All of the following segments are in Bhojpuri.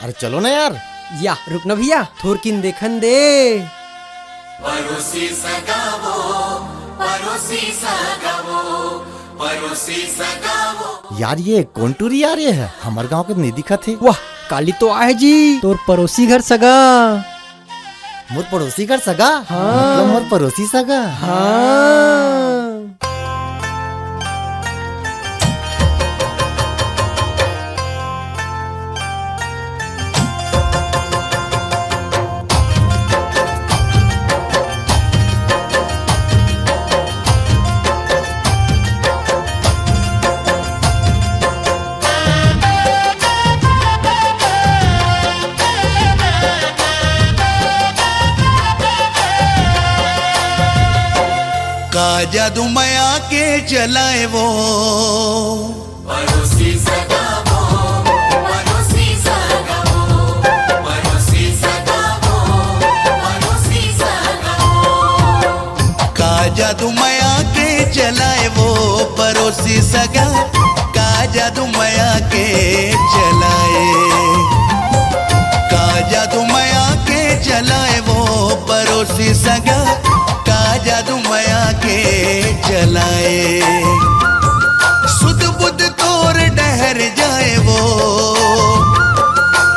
अरे चलो ना यार। या रुक ना भैया, थोरकिन देखन दे। परोसी सगावो, परोसी सगावो, परोसी सगावो। यार ये कौन टूरी आ रही है? हमारे गांव के नहीं दिखा थे। वाह काली तो आए जी, तोर पड़ोसी घर सगा। मोर पड़ोसी घर सगा? हाँ। मतलब मोर पड़ोसी सगा। हाँ। का जादू माया के चलाए वो, परोसी सगावो, परोसी सगावो, परोसी सगावो, परोसी सगावो। का जादू माया के चलाए वो परोसी सगा, का जादू माया के चलाए, का जादू माया के चलाए वो परोसी सगा, जादू माया के चलाए। सुध बुध तोर डहर जाए वो,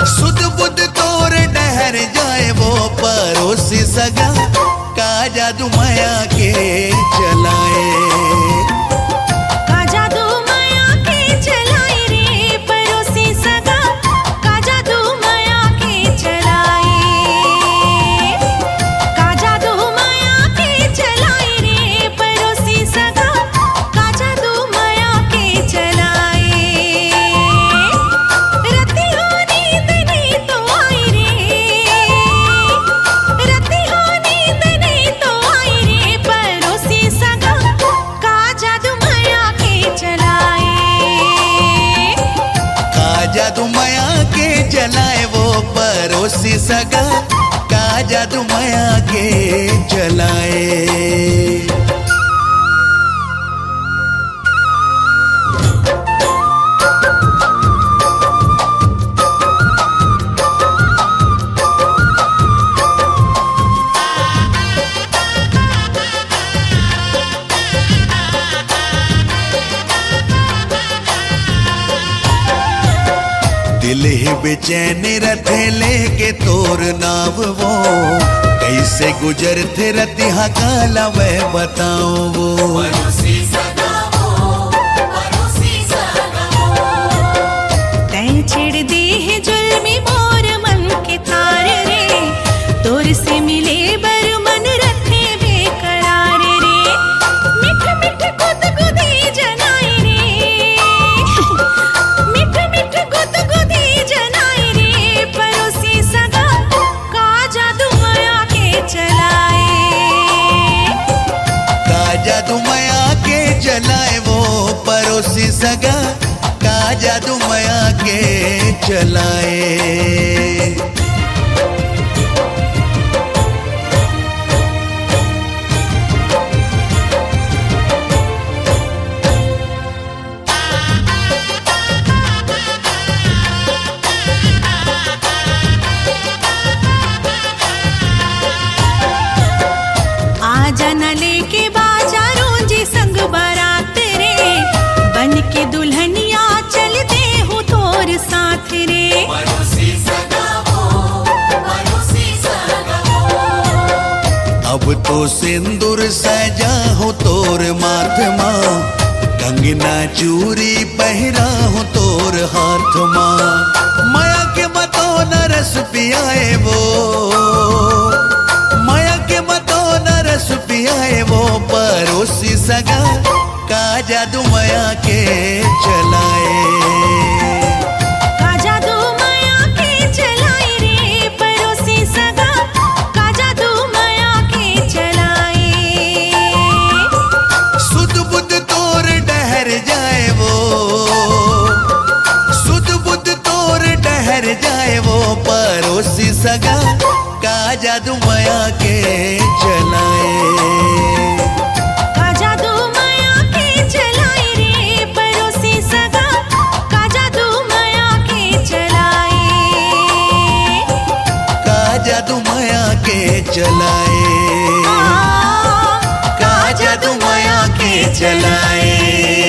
सुध बुध तोर डहर जाए वो परोसी सगा, का जादू माया के चलाए। जादू माया के जलाए वो परोसी सगा, का जादू माया के जलाए। दिल ही बेचैन रथे लेके तोर नाव वो, कैसे गुजरते रतिहा काला वह बताओ वो। परोसी सगावो, परोसी सगावो। तैं छिड़ दी है जुल्मी मोर मन के तार रे, तोर से मिले बर मन रखे बेकरार रे। मिठ मिठ गुद गुदी जनाई रे, मिठ मिठ गुद गुदी जनाई रे, परोसी सगा, का जादू माया के चलाए। का जादू माया के चलाए वो परोसी सगा, का जादू माया के चलाए। लेके बाजारों जी संग बारात रे, बन के दुल्हनिया चलते हो तोर साथ रे। परोसी सगावो, परोसी सगावो। अब तो सिंदूर सजा हो तोर माथ माँ, कंगना चूरी पहरा हो तोर हाथ माँ। माया के बतो नरस पियाए वो, माया के बतो नरस पियाए वो परोसी सगा, का जादू माया के चलाए। का जादू माया के चलाए रे, परोसी सगा, का जादू माया के चलाए। सुध बुध तोर डहर जाए वो, सुध बुध तोर डहर जाए वो परोसी सगा, का जादू माया के चलाए। का जादू माया के चलाए रे, परोसी सगा, चलाए।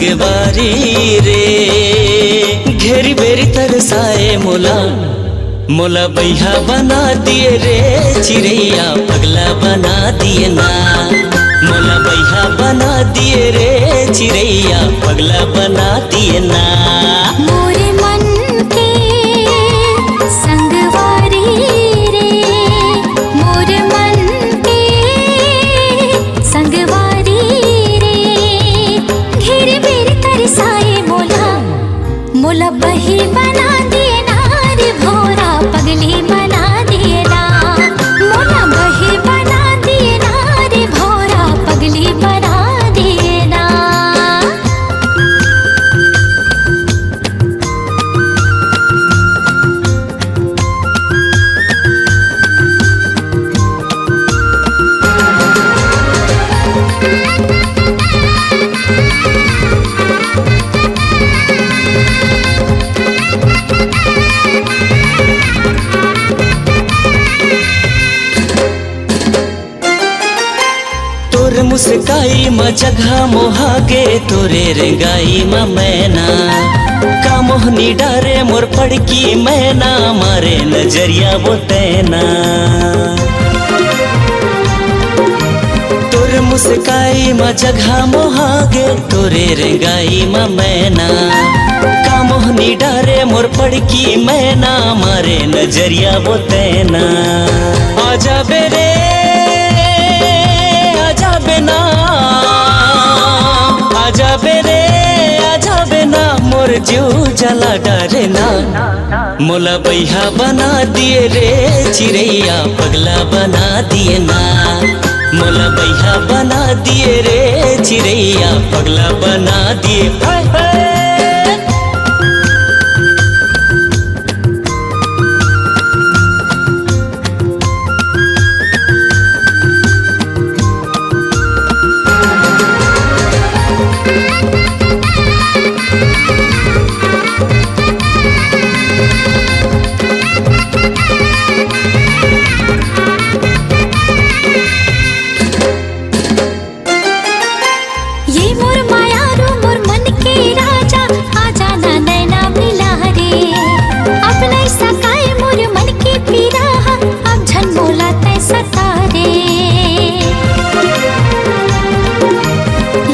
संगवारी रे घेरी बेरी तरसाए मोला मोला बैहा बना दिए रे चिड़ैया पगला बना दिए ना मोला बैहा बना दिए रे चिड़ैया पगला बना दिए ना मोरे मन के संगवारी रे मोरे मन के संगवारी रे घेरे बेरे तरसाए मोला मोला बही बना दिए ना रे भोरा पगली बना दिए ना मोला बही बना दिए ना रे भोरा पगली बना दिए ना तोर मुस्काई म जगह मोहागे तोरे रेंगाई म मैना का मोहनी डारे मोर पड़की मैना मारे नजरिया वो तैना तोर मुस्काई म जगह मोहागे तोरे रेंगाई म मैना का मोहनी डारे मोर पड़की मैना मारे नजरिया वो तैना आजा बेरे आजा बेरे आजा बेना मोर जीव जला डरे ना मोला बैहा बना दिए रे चिड़ैया पगला बना दिए ना मोला बैहा बना दिए रे चिड़ैया पगला बना दिए हाय हाय ये मोर माया रो मोर मन के राजा आजा ना नैना मिला रे अपने सकाए मोर मन के पीरा अब झन मोला तै सता रे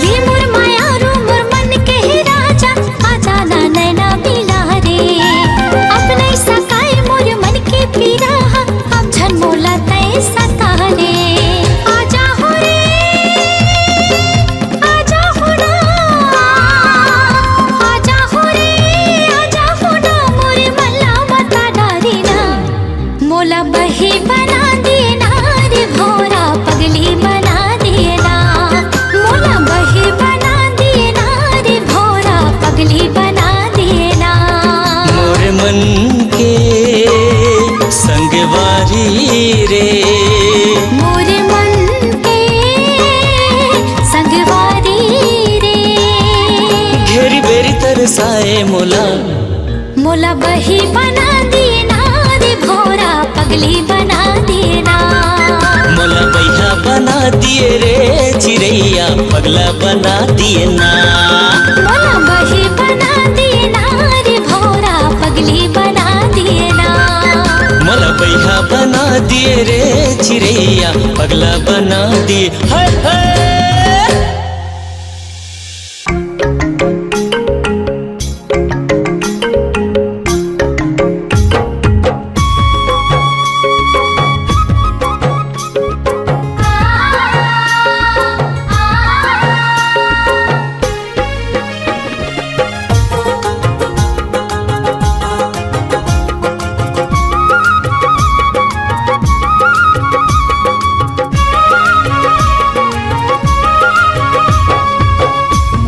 ये मोर माया रो मोर मन के राजा आजा ना नैना मिला रे अपने सकाए मोर मन के पीरा अब झन मोला तै सता रे आजा हो रे आजा हो ना आजा हो रे आजा हो ना मोरे मल्ला मता डारी ना मोला बही बना दिए ना रे भोरा पगली बना दिए ना मोला बही बना दिए ना रे भोरा पगली बना दिए ना मोर मन के संगवारी रे मोरे मन के संगवारी रे घेरी बेरी तरसाए मोला मोला बही बना दिए ना रे भोरा पगली बना दिए ना मोला बैहा बना दिए रे चिड़ैया पगला बना दिए ना मोला बही बना दिए ना रे भोरा पगली बना दिए ना मोला बैहा बना दिए रे चिड़ैया पगला बना दिए हाय हाय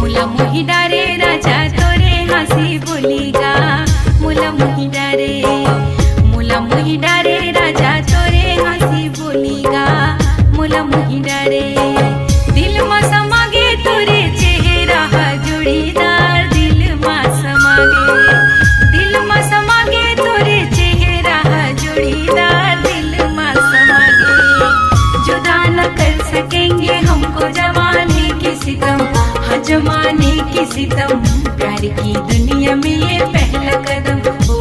मुला मोही डारे राजा तोरे हंसी बोलीगा मुला मोही डारे राजा तोरे हंसी बोलीगा मुला मोही डारे दिल में समागे तोरे चेहरा जोड़ीदार दिल में समागे तोरे चेहरा जोड़ीदार दिल में समागे जुदा न कर सकेंगे हमको जवानी की सितम जमा जमाने की सितम, प्यार की दुनिया में ये पहला कदम, ओ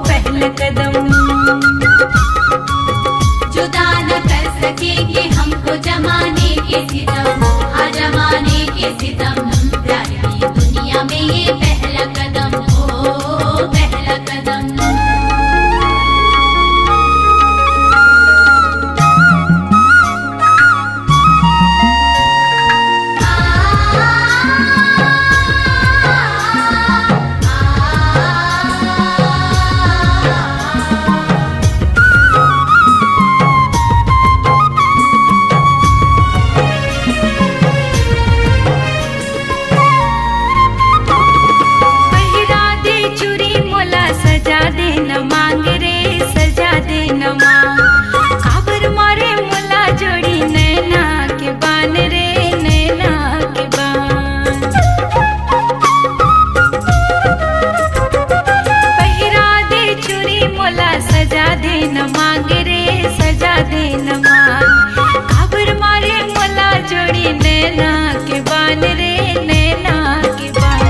पहला कदम। जुदा न कर सकेंगे हमको जमाने के सितम, हाँ जमाने के सितम, प्यार की दुनिया में ये पहला कदम, ओ पहला कदम। पहिरा दे चूड़ी मोला सजा दे न मांग रे, सजा दे न मांग। काबर मारे मोला जोड़ी नैना के बान रे, नैना के बान। पहिरा दे चूड़ी मोला सजा दे न मांग रे, सजा दे न मांग। काबर मारे मोला जोड़ी नैना के बान रे, नैना के बान।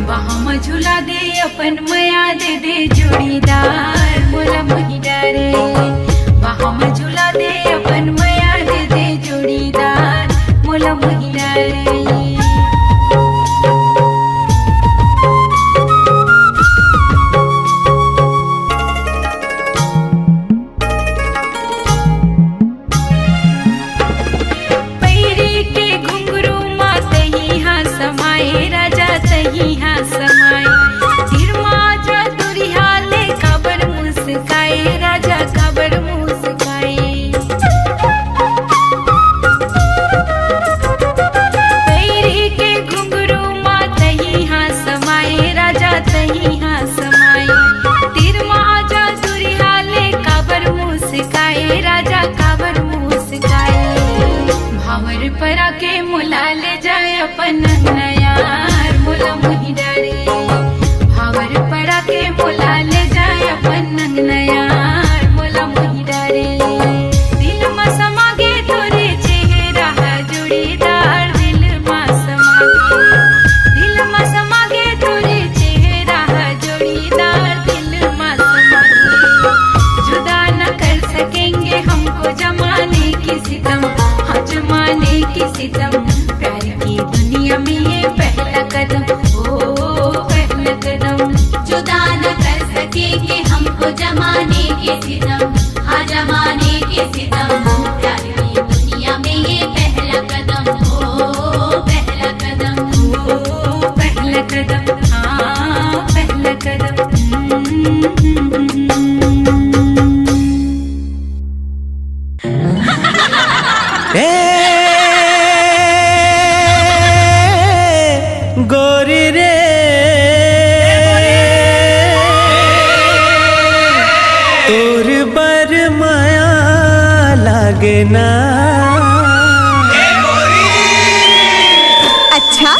वहाँ झूला दे अपन मया दे दे जोड़ीदार मोला मोही डारे। वहाँ झूला दे अपन मया दे दे जोड़ीदार मोला मोही डारे। पैरी के घुंघरू माँ तही हाँ समाए, राजा तही हाँ समाए। तिरमा जा दुरिया ले काबर मुस्काए, राजा काबर मुस्काए। पैरी के घुंघरू माँ तही हाँ समाए, राजा तही हाँ समाए। तिरमा जा दुरिया ले काबर मुस्काए, राजा काबर मुस्काए। भावर परा के मुला ले जाए अपन नयार मोला मोही डारे। भावर परा के मुला ले जाए अपन नयार मोला मोही डारे। दिल में समागे तोरे चेहरा जोड़ीदार, दिल में समागे, दिल में समागे तोरे चेहरा जोड़ीदार, दिल में समागे। जुदा न कर सकेंगे हमको जमाने की सितम, हाँ जमाने की सितम, प्यार की दुनिया में ये पहला कदम, ओ पहला कदम। जुदा न कर सकेंगे हमको जमाने के सितम, हाँ जमाने के सितम, प्यार की दुनिया में ये पहला कदम, ओ पहला कदम। ओ पहला कदम, हाँ पहला कदम। गोरी रे तोर बर माया लागे ना। अच्छा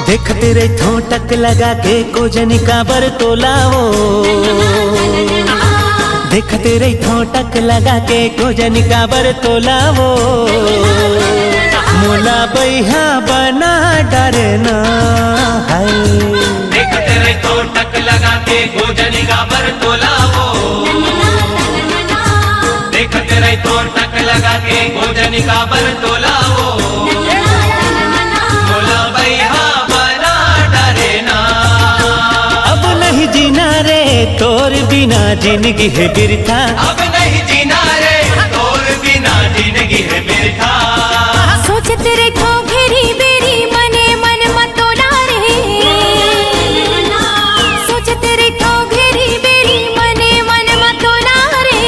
देखते रहे ठोटक लगा के कोजनी काबर तोलाओ। देखते रही ठोटक लगा के कोजनी काबर तोलाओ। मोला बैहा बना डरना है। देखते रही ठोटक लगा के कोजनी काबर तोलाओ। देखते रही ठोटक लगा के कोजनी काबर तोलाओ। मोला बैहा तोर बिना जिंदगी है बिरथा। अब नहीं जीना रे तोर बिना जिंदगी है बिरथा। सोचत रखो घेरी बेरी मने मन मतोला रे। सोचत रखो घेरी बेरी मने मन मतोला रे।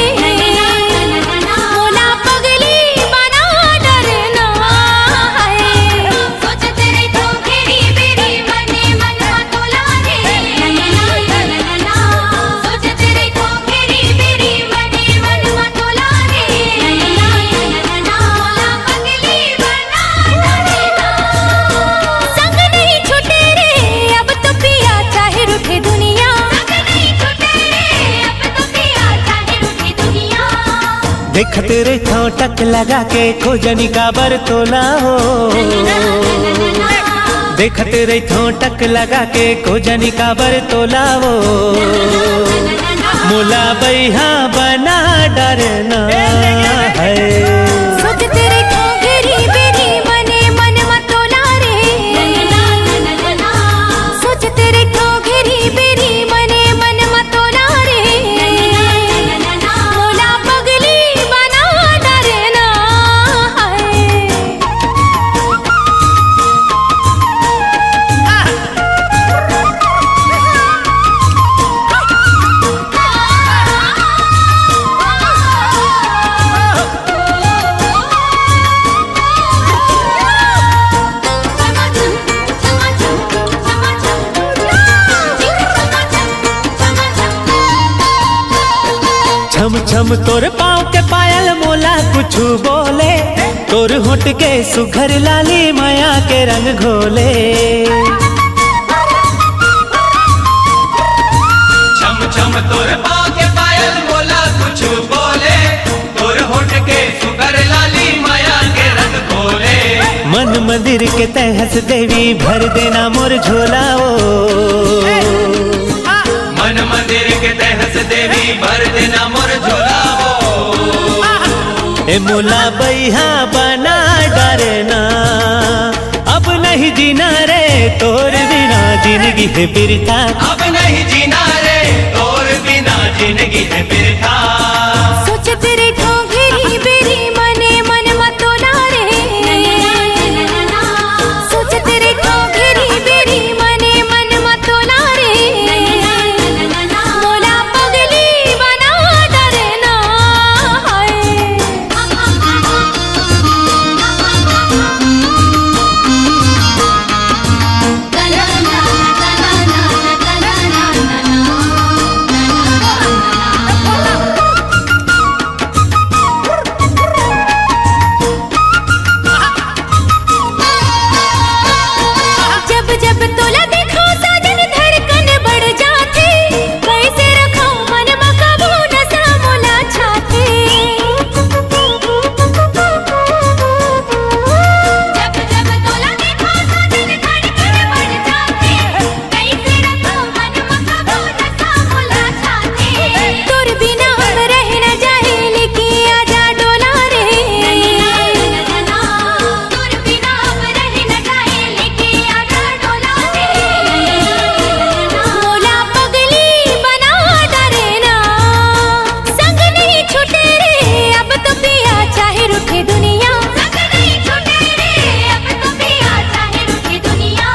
मोला पगली बना डरना है। देखते रे ठोटक लगा के खोजनी का बरतोला हो देखते रे ठोटक लगा के खोजनी का बरतोला हो मुला बैहा बना डरना है सोचते रे ठोगरी बेरी मने मन मतोला रे सोचते रे ठोगरी बेरी मने मन मतोला रे मोला पगली बना डरना छम छम तोर पाँव के पायल मोला कुछ बोले तोर होठ के सुघर लाली माया के रंग घोले छम छम तोर पाँव के पायल मोला कुछ बोले तोर होठ के सुगर लाली माया के रंग खोले मन मंदिर के तहस देवी भर देना मोर झोला ओ मन मंदिर के तहस देवी भर देना मोर झोला हो ए मोला बैहा बना डरना अब नहीं जीना रे तोर बिना जिंदगी है बिरथा अब नहीं जीना रे तोर बिना जिंदगी है बिरथा सोचते रे ठोगरी बेरी मने मन मतोला रे सोचते रे ठोगरी बेरी मने मन मतोला रे मोला पगली बना डरना जब जब तोला देखो साजन धड़कन बढ़ जाती कैसे रखो मन मकाबू नशा मोला छाती जब जब तोला देखो साजन धड़कन बढ़ जाती कैसे रखो मन मकाबू नशा मोला छाती तोर बिना हम रह न जाए लेके आजा डोला रे तोर बिना हम रह न जाए लेके आजा डोला रे मोला पगली बना डरना संग नहीं छूटे रे अब तो पिया चाहे रुके दुनिया संग नहीं छूटे रे अब तो पिया चाहे रुके दुनिया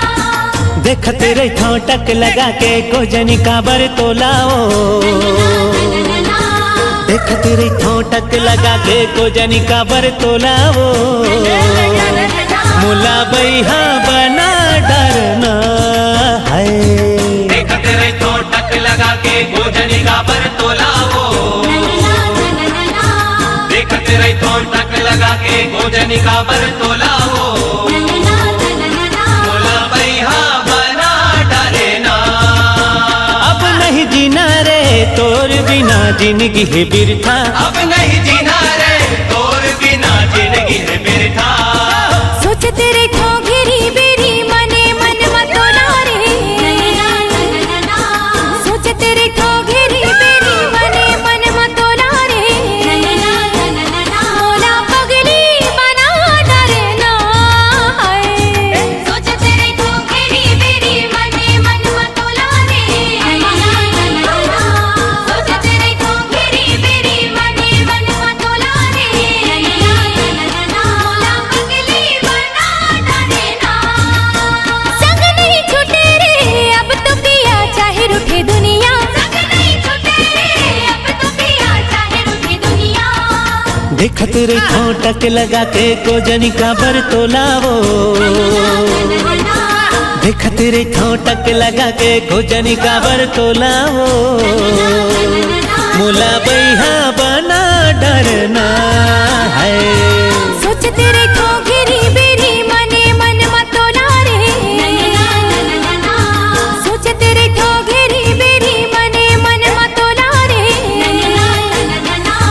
देखते रे ठोटक लगा के खोजनी का बरतोला ओ देखते रे ठोटक लगा के खोजनी का बरतोला ओ मुला बैहा बना डरना है देखते रही तो टक लगा के भोजनी का बरतोला हो देखते रही तो टक लगा के भोजनी का बरतोला हो मोला बैहा बना डरेना अब नहीं जीना रे तोर बिना जिंदगी है बिरथा अब नहीं जीना रे तोर बिना जिंदगी है बिरथा सोचते रे ठोगरी बेरी मने मन मतोला रे सोचते रे ठोगरी बेरी मने मन मतोला रे मोला पगली बना डरना सोचते रे ठोगरी बेरी मने मन मतोला रे सोचते रे ठोगरी बेरी मने मन मतोला रे मोला पगली बना डरना संग नहीं छूटे रे अब तो पिया चाहे रूठे दुनिया संग नहीं छूटे रे अब तो पिया चाहे रूठे दुनिया देखते रे ठोटक लगा के खोजनी का बरतोला ओ देखते रे ठोटक लगा के खोजनी का बरतोला ओ मुला बैहा बना डरना है सोचते रे ठोगरी बेरी मने मन मतोला रे सोचते रे ठोगरी बेरी मने मन मतोला रे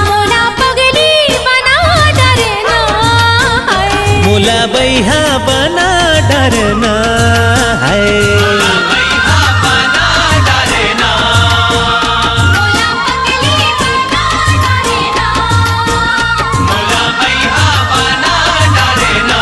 मोला पगली बैहा बना डरना है। बैहा बना डरना, मोला बैहा बना डरना।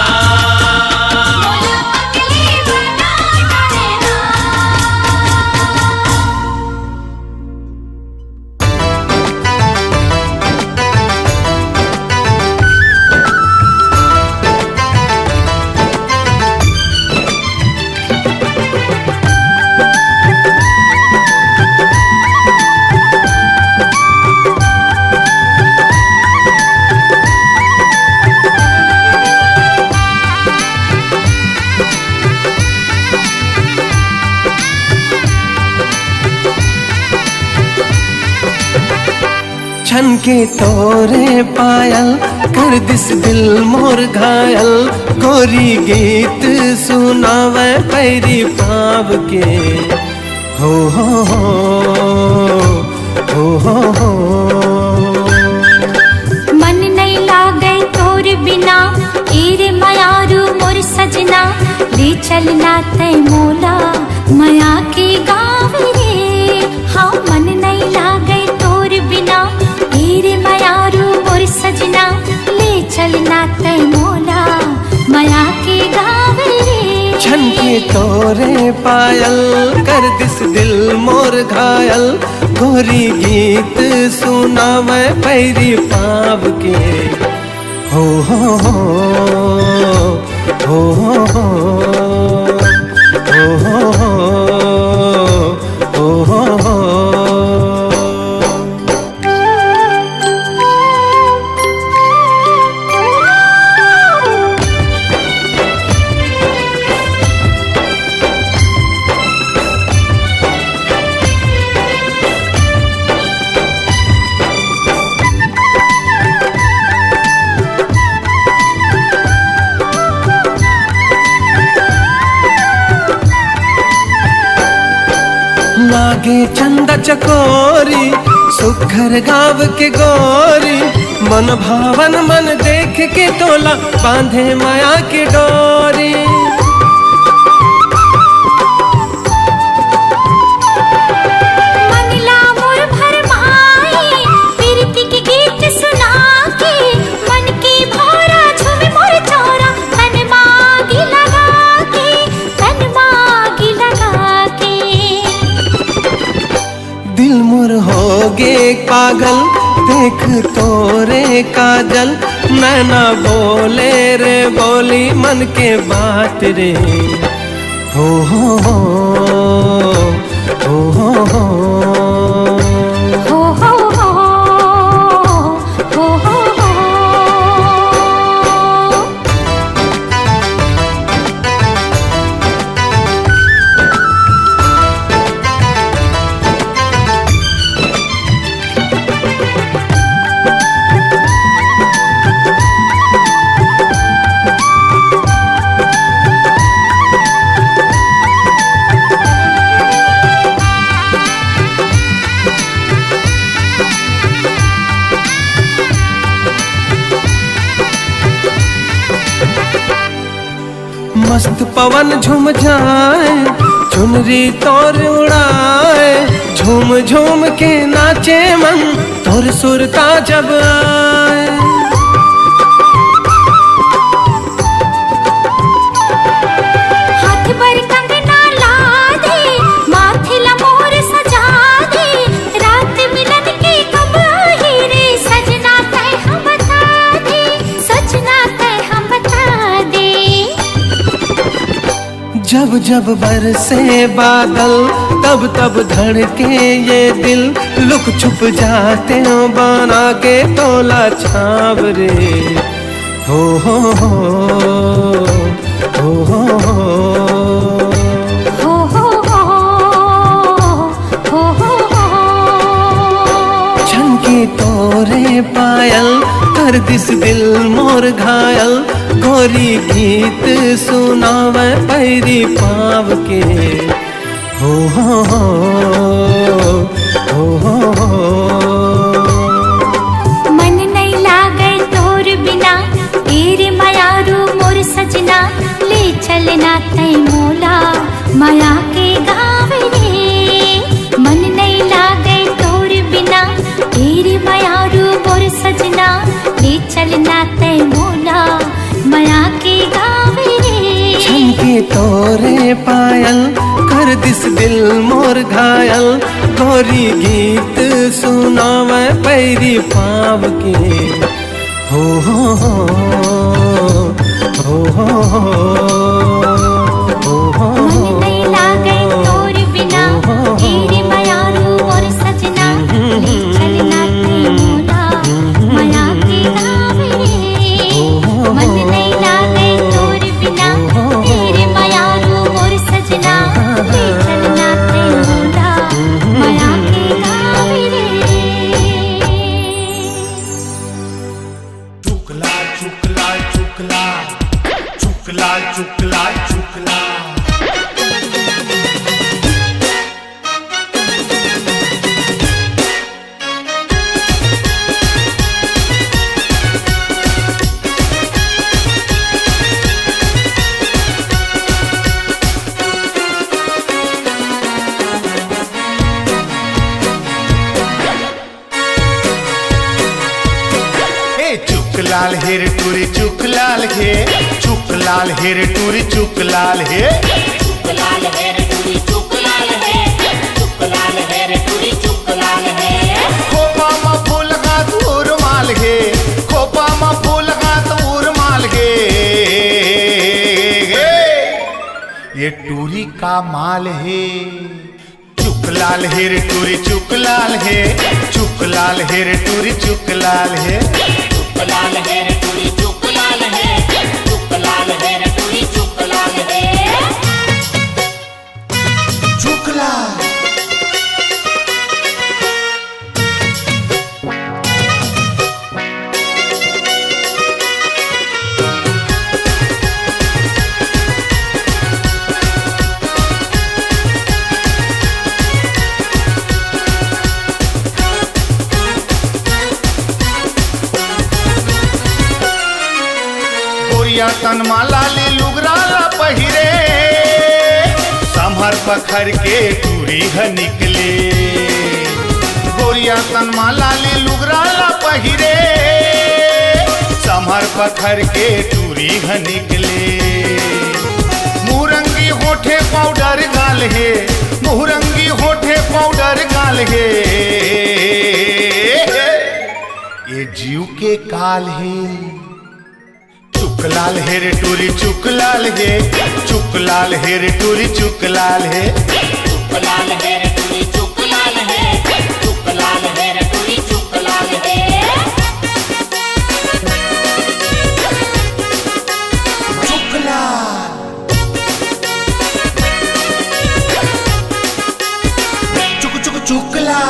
छन के तोरे पायल कर दिस दिल मोर घायल। गोरी गीत सुनावे पैरी पाव के हो हो हो हो हो। मन नहीं लागे तोर बिना एरे मयारू मोर सजना। ले चलना तय मोला माया के गाँव रे। हाँ मन नहीं लागे तोर बिना एरे मयारू मोर सजना। ले चलना तय मोला माया के गाँव रे। छन के तोरे पायल कर दिस दिल मोर घायल। गोरी गीत सुनावे पैरी पाव के हो हो हो हो हो हो हो हो हो हो। लागे चंदा चकोरी सुखर गाँव के गोरी। मन भावन मन देख के तोला बांधे माया की डोरी। मनला मोर भरमाई प्रीति के गीत सुना के। मन की भौरा झूमे मोर चौरा तन मागी लगा के। तन मागी लगा के दिल मुर होगे पागल देख तोरे काजल। नैना बोले रे बोली मन के बात रे हो हो हो हो हो हो। हो हो हो हो हो हो। मस्त पवन झूम जाए चुनरी तोर उड़ाए। झूम झूम के नाचे मन तोर सुरता जब आए। हाथ पर कंगना ला दे माथे ला मोर सजा दे। रात मिलन की कब आई रे सजना तय हम बता दे। सजना तय हम बता दे। जब जब बरसे बादल तब तब धड़के ये दिल। लुक छुप जाते हो बना के तोला छाव रे हो हो हो हो हो हो। हो हो हो हो हो हो। छनके तोरे पायल कर दिस दिल मोर घायल। गोरी गीत सुनावे पैरी पाव के हो हो हो हो हो हो। मन नहीं लागे तोर बिना तेरे मायारू मोर सजना। ले चलना तय मोला माया के गाँव रे। मन नहीं लागे तोर बिना तेरी माया रू मोर सजना, ले चलना तय मोला माया के गाँव रे। छनके तोरे पायल कर दिस दिल मोर घायल, गोरी गीत सुनावे पैरी पाव के। हो हो हो हो हो हो मन नहीं लागे तोर बिना तेरी माया रू मोर सजना, ले चलना तय मोला माया के गाँव रे। मन नहीं लागे तोर बिना तेरी माया रू मोर सजना, ले चलना तय मोला माया के गाँव रे। चुकला चुकला चुकला चुकला चुकला चुकला। चुकलाल हेर टूरी चुकलाल हे, चुकलाल हेर टूरी चुकलाल हे। चुकलाल हेर टूरी चुकलाल है, चुकलाल हेर टूरी चुकलाल है। खोपा मा फूल का दूर माल हे, खोपा मा फूल का दूर माल हे। ये टूरी का माल है। चुकलाल हेर टूरी चुकलाल हे, चुकलाल हेर टूरी चुकलाल हे। चुकलाल हेर टूरी चुकलाल है, चुकलाल हेर टूरी चुकलाल है। चुकला तन माला ले लुगराला पहिरे, संभर पखर के टूरी ह निकले। गोरिया तन माला ले लुगराला पहिरे, संभर पखर के टूरी ह निकले। मुहरंगी होठे पाउडर गाल है, मुहरंगी होठे पाउडर गाल है। ये जीव के काल है। चुकलाल हेर टूरी चुकलाल हे, चुकलाल हेर टूरी चुकलाल हे। चुकलाल हेर टूरी चुकलाल है, चुकलाल हेर टूरी चुकलाल है। चुकला चुक चुक चुकला।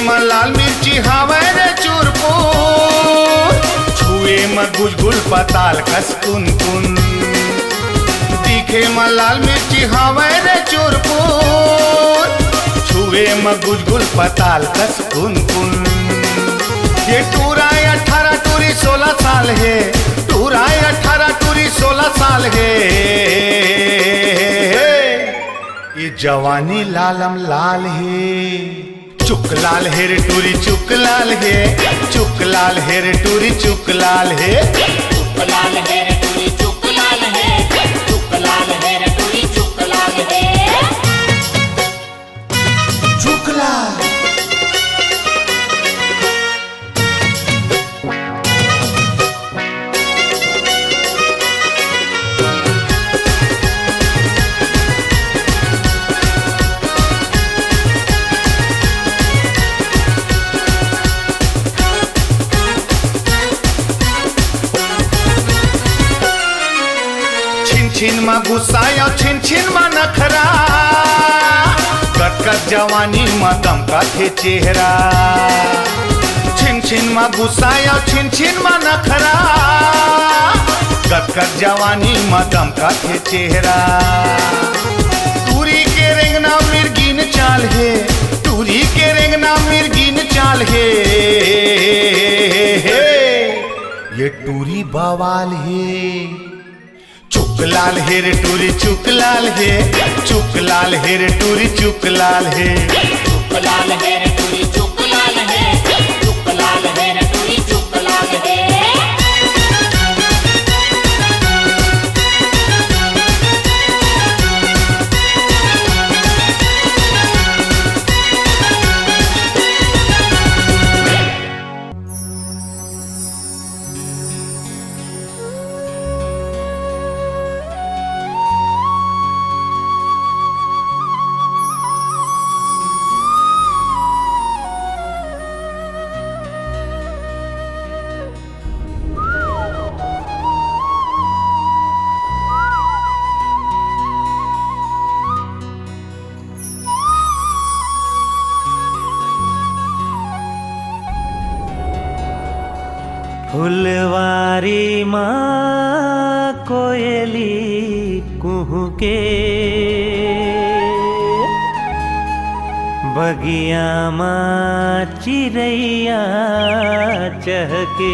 में लाल मिर्ची हावे रे चूरपुर, छुए में गुलगुल पताल कस कुन कुन। तीखे में लाल मिर्ची हावे रे चूरपुर, छुए में गुलगुल पताल कस कुन कुन। ये टूरा 18 टूरी 16 साल है, टूरा 18 टूरी 16 साल है। ये जवानी लालम लाल है। चुकलाल हेर टूरी चुकलाल हे, चुकलाल हेर टूरी चुकलाल हे। चुकलाल हेर टूरी चुकलाल है, चुकलाल हेर टूरी चुकलाल है। चुकला छिन मा गुस्साया छिन छिन मा नखरा, कटकट जवानी मा दमका थे चेहरा। छिन छिन मा गुस्साया छिन छिन मा नखरा, कटकट जवानी मा दमका थे चेहरा। टूरी के रेंगना टूरी बवाल है। चुक लाल है रे टूरी चुक लाल है, चुक लाल है रे टूरी चुक लाल है। चुक लाल है रे टूरी चुक लाल है, चुक लाल है रे टूरी चुक लाल है। फुलवारी माँ कोयली कुहू के, बगिया माँ चिड़ैया चहके।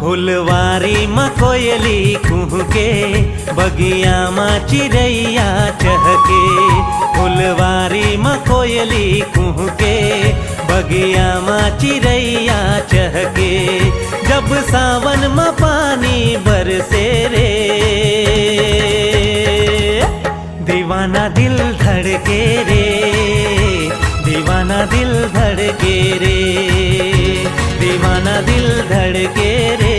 फुलवारी माँ कोयली कुहू के, बगिया माँ चिड़ैया चहके। फुलवारी माँ कोयली कुहू के, बगिया माँ चिड़ैया चहके। जब सावन माँ पानी बरसे रे, दीवाना दिल धड़के रे, दीवाना दिल धड़के रे, दीवाना दिल धड़के रे,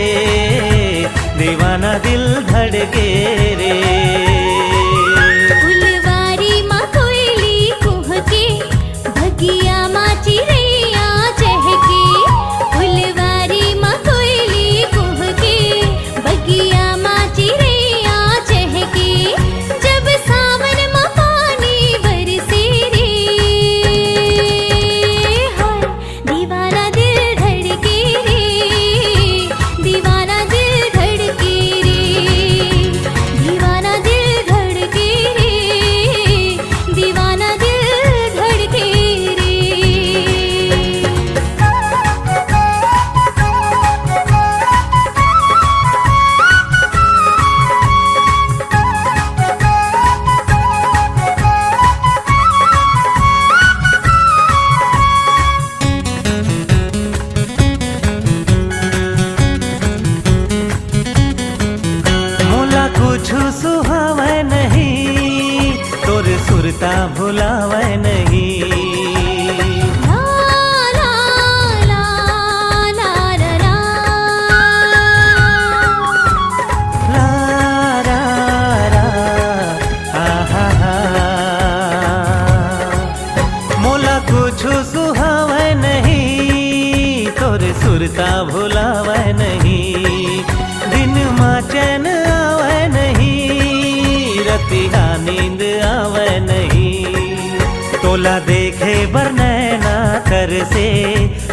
दीवाना दिल धड़के रे। फुलवारी माँ कोयली कुह के, बगिया माँ चिड़ैया चहके। फुलवारी माँ कोयली कुह के, बगिया माँ चिड़ैया चहके। जब सावन माँ पानी बरसे रे, हाय दीवाना दिल धड़के रे, दीवाना दिल धड़के रे, दीवाना दिल धड़के रे, दीवाना दिल धड़के रे। मोला कुछ सुहावे नहीं, तोर सुरता भुलावे नहीं। ला ला ला ला ला ला। ला रा रा आहा हा। मोला कुछ सुहावे नहीं, तोर सुरता भुलावे नहीं। दिन माँ चैन आवे नहीं, रतिया नींद आवे नहीं। तोला देखे बर नैना कर से,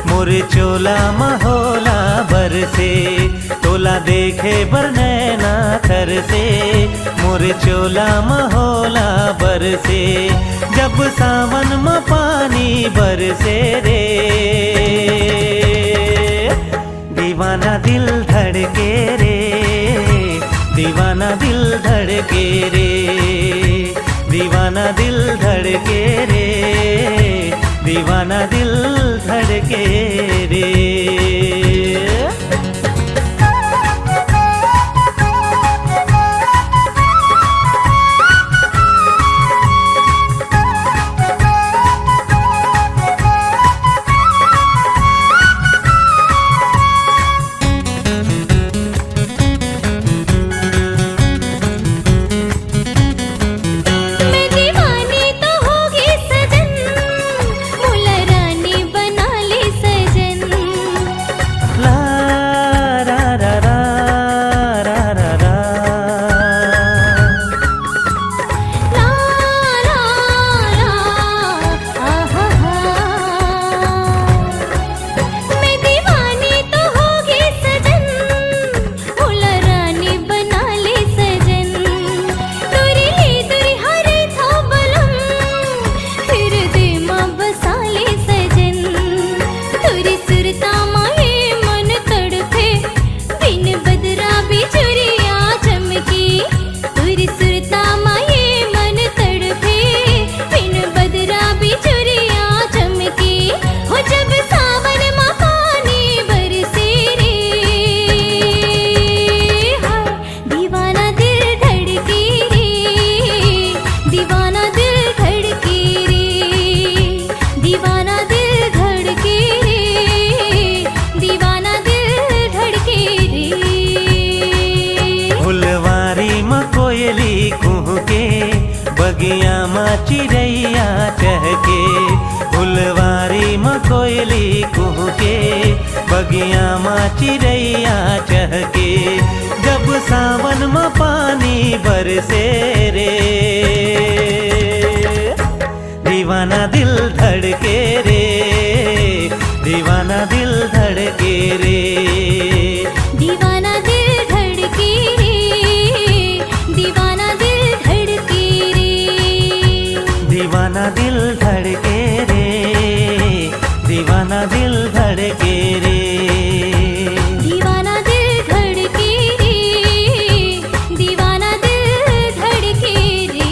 मोर चोला महोला बर से। तोला देखे बर नैना कर से, मोर चोला महोला बर से। जब सावन में पानी बरसे रे, दीवाना दिल धड़के रे, दीवाना दिल धड़के रे, दीवाना दिल धड़के रे, दीवाना दिल धड़के रे। मैं दीवानी तो होगी सजन, मुला रानी बगिया माँ चिड़ैया चहके फुलवारी में कोयली कुहके बगिया माँ चिड़ैया चहके जब सावन में पानी बरसे रे दीवाना दिल धड़के रे दीवाना दिल धड़के रे दीवाना दिल धड़के रे दीवाना दिल धड़के रे दीवाना दिल धड़के रे दीवाना दिल धड़के रे दीवाना दिल धड़के रे दीवाना दिल धड़के रे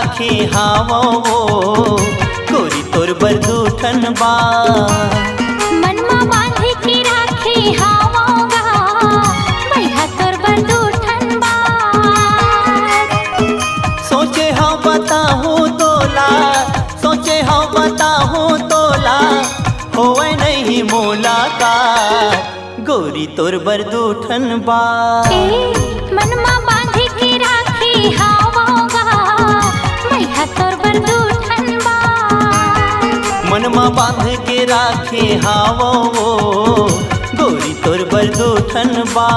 राखे हावो गोरी तोर बरदूठन बा मनमा बांध के राखे हावोगा भैया तोर बरदूठन बा सोचे हाँ बताहूँ तोला सोचे हाँ बताहूँ तोला होवे नहीं मुलाकात गोरी तोर बरदूठन बा मनमा बांध के राखे हावोगा भैया तोर बरदूठन बा मनमा बांध के राखे हावो गोरी तोर बरदूठन बा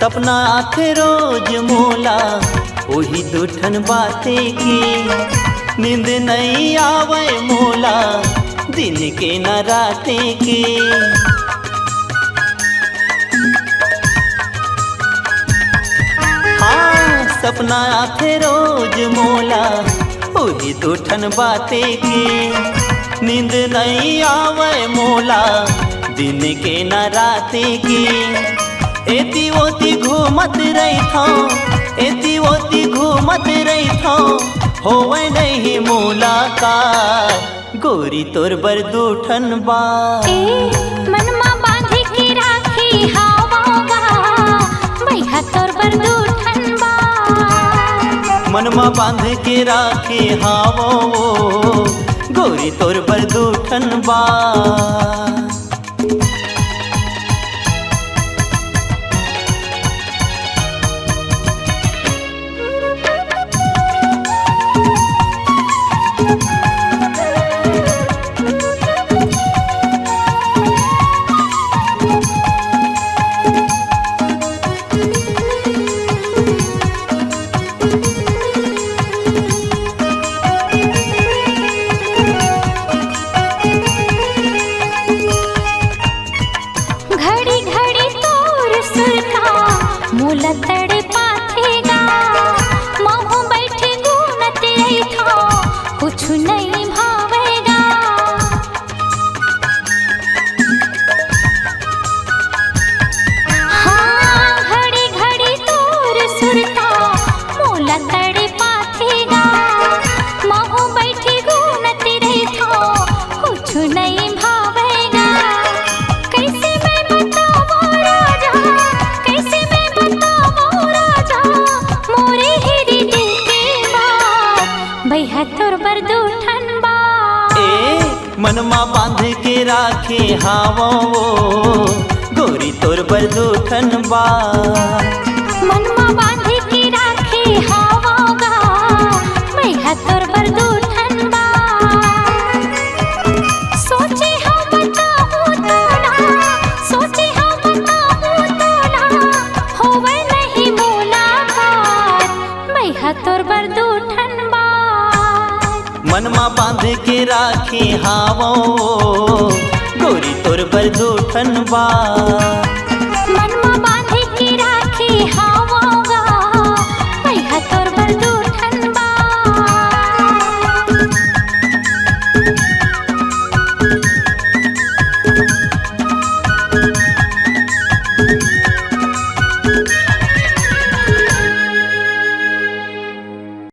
सपना आथे रोज मोला वही दूठन बाते की नींद नहीं आवे मोला दिन के न राते की हाँ सपना आथे रोज मोला वही दूठन बाते की नींद नहीं आवे मोला दिन के न राते की एती ओती घूमत रही था एती ओती घूमत रही था होवे नहीं मुलाकात गोरी तोर बरदूठन बा मनमा बांध के राखे हावोगा भैया तोर बरदूठन बा मनमा बांध के राखे हावो गोरी तोर बरदूठन बा घड़ी घड़ी तोर सुर का मोला तड़े पाथेगा महू बैठे गुनत रही था कुछ नहीं भावेगा हाँ घड़ी घड़ी तोर सुर का मोला तड़े पाथेगा महू बैठे गुनत रही था कुछ नहीं भावेगा कैसे मैं बताऊं राजा कैसे मैं बताऊं राजा मोरे हिरी दिल की बात भैया तोर बरदूठन बा मनमा बांध के राखे हावो गोरी तोर बरदूठन बा मनमा बांध के राखे हावोगा भैया तोर बरदूठन बा सोचे हम बताऊं तोला सोचे हम बताऊं तोला होवे नहीं मुलाकात भैया तोर बरदूठन बा मनमा बांध के राखे हावो गोरी तोर बरदूठन बा मनमा बांध के राखे हावोगा भैया तोर बरदूठन